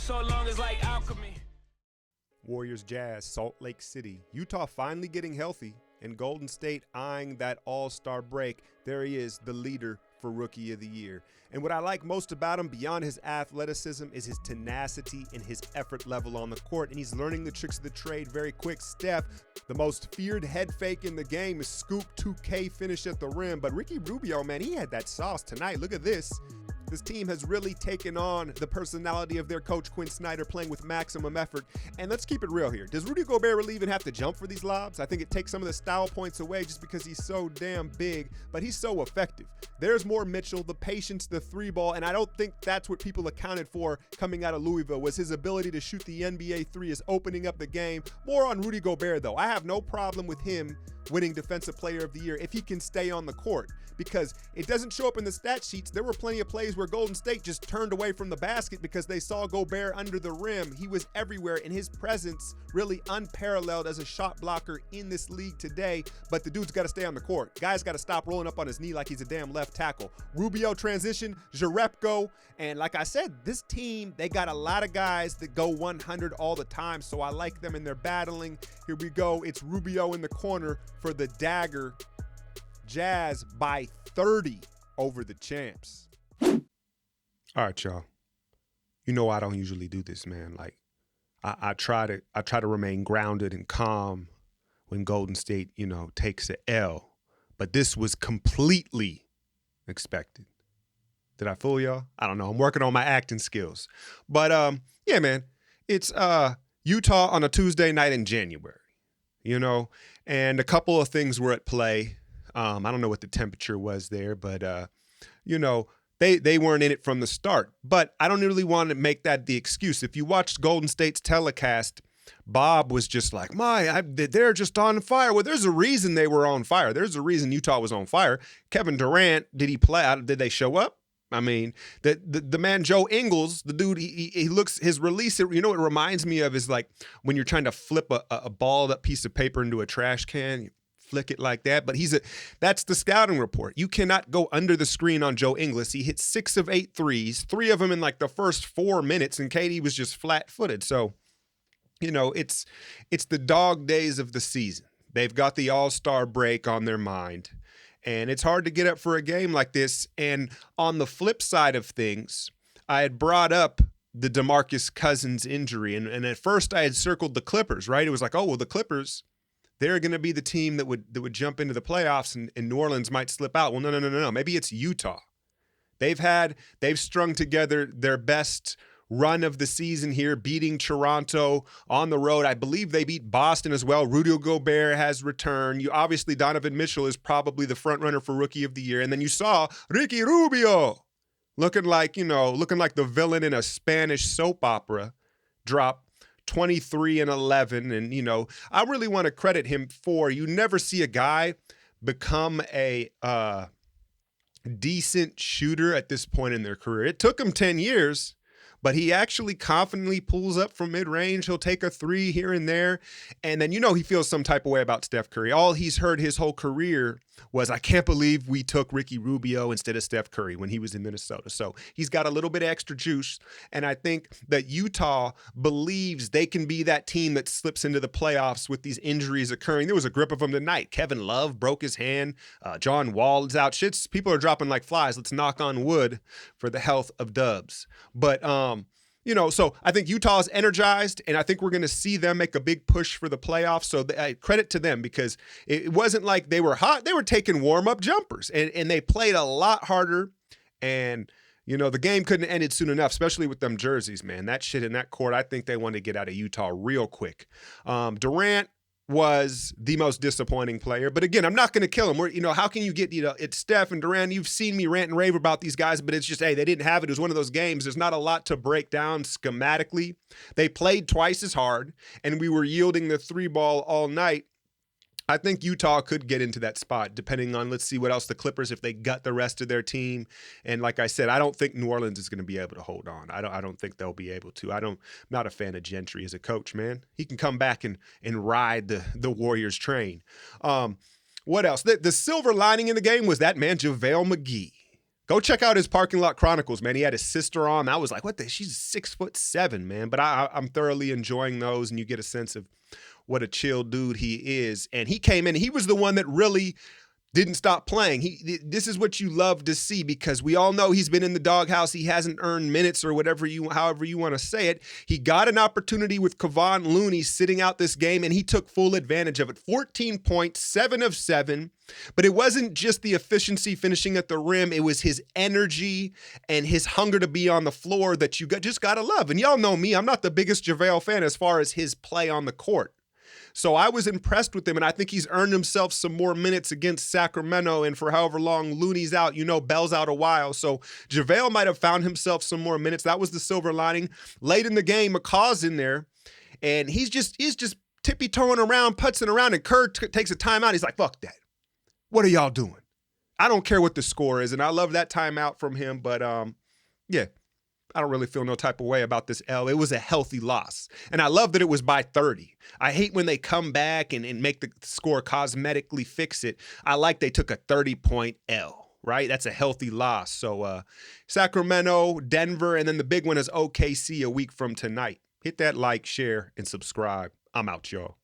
so long it's like alchemy. Warriors Jazz, Salt Lake City. Utah finally getting healthy, and Golden State eyeing that all-star break. There he is, the leader for Rookie of the Year. And what I like most about him, beyond his athleticism, is his tenacity and his effort level on the court. And he's learning the tricks of the trade very quick. Steph, the most feared head fake in the game, is scoop 2K finish at the rim. But Ricky Rubio, man, he had that sauce tonight. Look at this. This team has really taken on the personality of their coach, Quinn Snyder, playing with maximum effort. And let's keep it real here. Does Rudy Gobert really even have to jump for these lobs? I think it takes some of the style points away just because he's so damn big, but he's so effective. There's more Mitchell, the patience, the three ball, and I don't think that's what people accounted for coming out of Louisville, was his ability to shoot the NBA three, is opening up the game. More on Rudy Gobert, though. I have no problem with him winning Defensive Player of the Year if he can stay on the court, because it doesn't show up in the stat sheets. There were plenty of plays where Golden State just turned away from the basket because they saw Gobert under the rim. He was everywhere, and his presence really unparalleled as a shot blocker in this league today. But the dude's got to stay on the court. Guy's got to stop rolling up on his knee like he's a damn left tackle. Rubio transition, Jerebko, and like I said, this team, they got a lot of guys that go 100 all the time, so I like them, and they're battling. Here we go. It's Rubio in the corner for the dagger. Jazz by 30 over the champs. All right, y'all. You know I don't usually do this, man. Like I try to remain grounded and calm when Golden State, takes a L. But this was completely expected. Did I fool y'all? I don't know. I'm working on my acting skills. But yeah, man. It's Utah on a Tuesday night in January. And a couple of things were at play. I don't know what the temperature was there, but, they weren't in it from the start. But I don't really want to make that the excuse. If you watched Golden State's telecast, Bob was just like, they're just on fire. Well, there's a reason they were on fire. There's a reason Utah was on fire. Kevin Durant, did he play? Did they show up? I mean, the man Joe Ingles, the dude, he looks, his release, what it reminds me of is like when you're trying to flip a balled up piece of paper into a trash can, you flick it like that. But that's the scouting report. You cannot go under the screen on Joe Ingles. He hit 6 of 8 threes, 3 of them in like the first 4 minutes, and KD was just flat-footed. So, it's the dog days of the season. They've got the all-star break on their mind. And it's hard to get up for a game like this. And on the flip side of things, I had brought up the DeMarcus Cousins injury. And at first I had circled the Clippers, right? It was like, oh, well, the Clippers, they're going to be the team that would jump into the playoffs, and New Orleans might slip out. Well, no. Maybe it's Utah. They've strung together their best run of the season here, beating Toronto on the road. I believe they beat Boston as well. Rudy Gobert has returned. Obviously, Donovan Mitchell is probably the front runner for Rookie of the Year. And then you saw Ricky Rubio looking like the villain in a Spanish soap opera, drop 23 and 11. And, I really want to credit him for, you never see a guy become a decent shooter at this point in their career. It took him 10 years. But he actually confidently pulls up from mid-range. He'll take a 3 here and there. And then he feels some type of way about Steph Curry. All he's heard his whole career was, I can't believe we took Ricky Rubio instead of Steph Curry when he was in Minnesota. So he's got a little bit of extra juice. And I think that Utah believes they can be that team that slips into the playoffs with these injuries occurring. There was a grip of them tonight. Kevin Love broke his hand. John Wall is out. People are dropping like flies. Let's knock on wood for the health of Dubs. But, so I think Utah is energized, and I think we're going to see them make a big push for the playoffs. So credit to them, because it wasn't like they were hot. They were taking warm-up jumpers, and they played a lot harder. And, the game couldn't have ended soon enough, especially with them jerseys, man. That shit in that court, I think they wanted to get out of Utah real quick. Durant was the most disappointing player. But again, I'm not going to kill him. How can you get, it's Steph and Durant. You've seen me rant and rave about these guys, but it's just, hey, they didn't have it. It was one of those games. There's not a lot to break down schematically. They played twice as hard, and we were yielding the 3 ball all night. I think Utah could get into that spot, depending on, let's see what else the Clippers, if they gut the rest of their team. And like I said, I don't think New Orleans is going to be able to hold on. I don't think they'll be able to. I'm not a fan of Gentry as a coach, man. He can come back and ride the Warriors train. What else? The silver lining in the game was that man, JaVale McGee. Go check out his Parking Lot Chronicles, man. He had his sister on. I was like, what the? She's 6'7", man. But I'm thoroughly enjoying those, and you get a sense of what a chill dude he is. And he came in, and he was the one that really didn't stop playing. This is what you love to see, because we all know he's been in the doghouse. He hasn't earned minutes or however you want to say it. He got an opportunity with Kevon Looney sitting out this game, and he took full advantage of it. 14 points, 7 of 7. But it wasn't just the efficiency finishing at the rim. It was his energy and his hunger to be on the floor that you just got to love. And y'all know me. I'm not the biggest JaVale fan as far as his play on the court. So I was impressed with him, and I think he's earned himself some more minutes against Sacramento. And for however long Looney's out, Bell's out a while. So JaVale might have found himself some more minutes. That was the silver lining. Late in the game, McCaw's in there, and he's just tippy-toeing around, putzing around, and Kerr takes a timeout. He's like, fuck that. What are y'all doing? I don't care what the score is, and I love that timeout from him. But, yeah. I don't really feel no type of way about this L. It was a healthy loss. And I love that it was by 30. I hate when they come back and make the score cosmetically fix it. I like they took a 30-point L, right? That's a healthy loss. So Sacramento, Denver, and then the big one is OKC a week from tonight. Hit that like, share, and subscribe. I'm out, y'all.